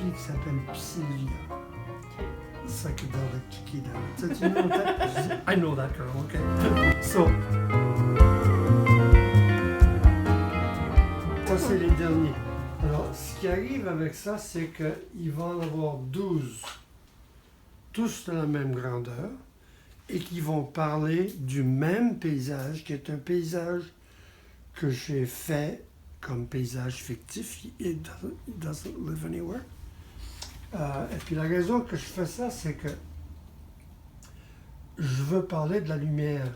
fille qui s'appelle Sylvia. Psychedelic Chiquita. Tu know that? Je dis, I know that girl, okay? So, ça, c'est les derniers. Alors, ce qui arrive avec ça, c'est qu'il va en avoir 12, tous de la même grandeur, et qui vont parler du même paysage, qui est un paysage que j'ai fait comme paysage fictif. It doesn't live anywhere. Et puis la raison que je fais ça, c'est que je veux parler de la lumière.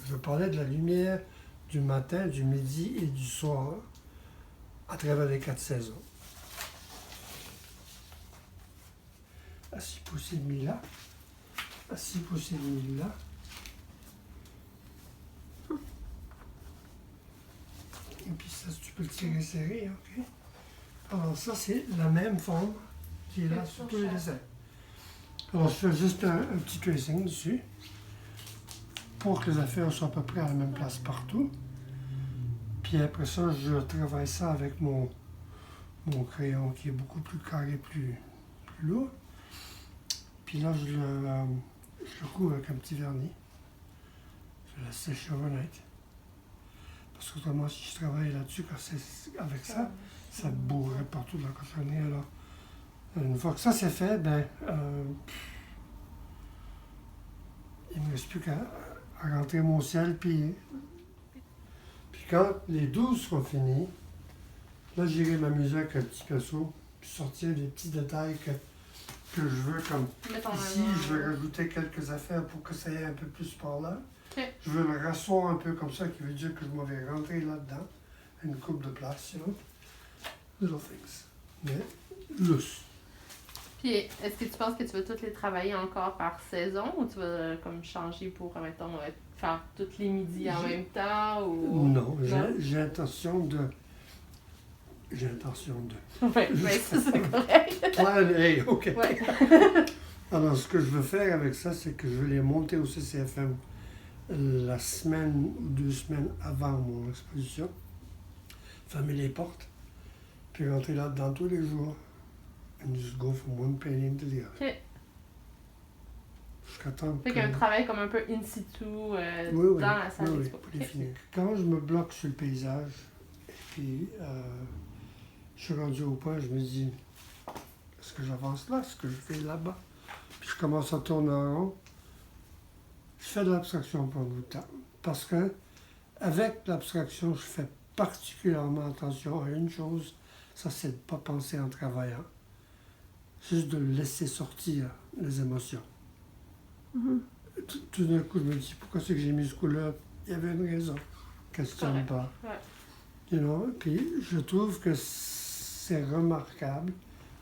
Je veux parler de la lumière du matin, du midi et du soir à travers les 4 saisons. À 6 pouces et demi là. À 6 pouces et demi là. Et puis ça, tu peux le tirer serré, ok? Alors ça, c'est la même forme qui est là sur tous les dessins. Alors je fais juste un petit tracing dessus pour que les affaires soient à peu près à la même place partout. Puis après ça, je travaille ça avec mon crayon qui est beaucoup plus carré, plus lourd. Puis là, je le couvre avec un petit vernis. Je le sèche overnight. Parce qu'autrement, si je travaille là-dessus, quand c'est avec ça, ça bourrerait partout dans la cochonnerie. Alors, une fois que ça c'est fait, il ne me reste plus qu'à rentrer mon ciel. Puis quand les 12 seront finis, là, j'irai m'amuser avec un petit pinceau, puis sortir des petits détails que je veux, comme ici, je vais rajouter quelques affaires pour que ça aille un peu plus par là. Okay. Je veux le rasseoir un peu comme ça, qui veut dire que je m'en vais rentrer là-dedans, une coupe de place, you know. Little things. Mais lousse. Puis, est-ce que tu penses que tu vas toutes les travailler encore par saison ou tu vas comme changer pour, mettons, faire toutes les midis en même temps ou... Non, j'ai intention de... Oui, c'est correct. Plan A, OK. Ouais. Alors, ce que je veux faire avec ça, c'est que je vais les monter au CCFM la semaine ou 2 semaines avant mon exposition. Fermer les portes, puis rentrer là-dedans tous les jours. And just go from one painting to the other. OK. Jusqu'à temps Fait qu'un travail comme un peu in situ oui, dans la salle oui, d'expo. pour les finir. Quand je me bloque sur le paysage, et puis je suis rendu au point, je me dis, est-ce que j'avance là, est-ce que je vais là-bas? Puis je commence à tourner en rond. Je fais de l'abstraction pour le temps. Parce que avec l'abstraction, je fais particulièrement attention à une chose, ça c'est de ne pas penser en travaillant. Juste de laisser sortir les émotions. Mm-hmm. Tout d'un coup, je me dis, pourquoi c'est que j'ai mis ce couleur? Il y avait une raison. Questionne pas. Ouais. You know? Puis je trouve que c'est remarquable,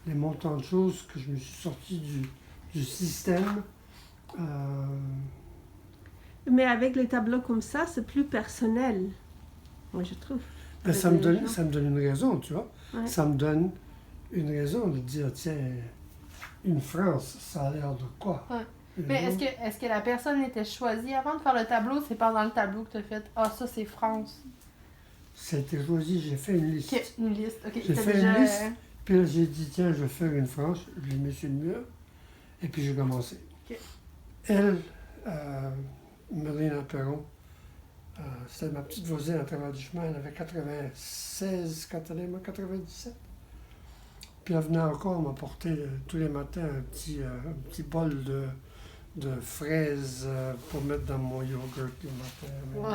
les montants de choses que je me suis sorti du système. Mais avec les tableaux comme ça, c'est plus personnel, moi je trouve. Ben, ça me donne une raison, tu vois. Ouais. Ça me donne une raison de dire, tiens, une France, ça a l'air de quoi? Ouais. Mais est-ce que la personne était choisie avant de faire le tableau? C'est pendant le tableau que tu as fait « Ah, ça, c'est France ». C'était choisi, j'ai fait une liste. OK, une liste. OK, J'ai fait une liste, puis là, j'ai dit, tiens, je vais faire une France, je l'ai mis sur le mur, et puis j'ai commencé. OK. Elle, Mélina Perron, c'était ma petite voisine à travers du chemin, elle avait 96 quand elle est moi, 97. Puis elle venait encore m'apporter tous les matins un petit bol de fraises pour mettre dans mon yogourt le matin. Wow.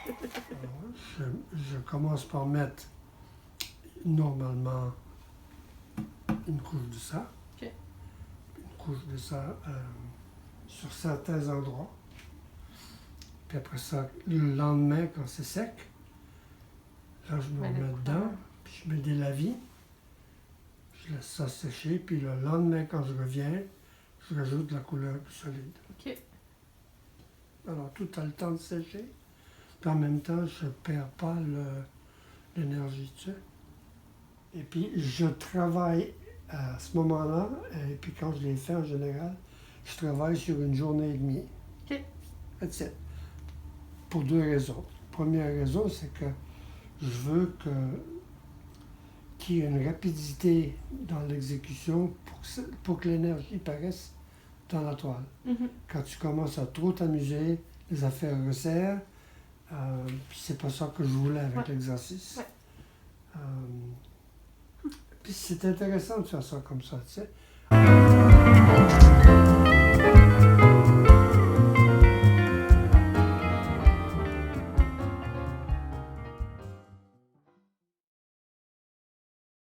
Alors, je commence par mettre normalement une couche de ça. OK. Une couche de ça sur certains endroits. Puis après ça, le lendemain, quand c'est sec, là, je me remets dedans, puis je mets des lavis. Je laisse ça sécher, puis le lendemain, quand je reviens, je rajoute de la couleur plus solide. OK. Alors, tout a le temps de sécher. Puis en même temps, je ne perds pas l'énergie, tu sais. Et puis, je travaille à ce moment-là, et puis quand je les fais en général, je travaille sur une journée et demie. OK. That's it. Pour 2 raisons. Première raison, c'est que je veux qu'il y ait une rapidité dans l'exécution pour que l'énergie paraisse dans la toile. Mhm. Quand tu commences à trop t'amuser, les affaires resserrent. Puis c'est pas ça que je voulais avec Ouais. l'exercice. Ouais. Puis c'est intéressant de faire ça comme ça, tu sais.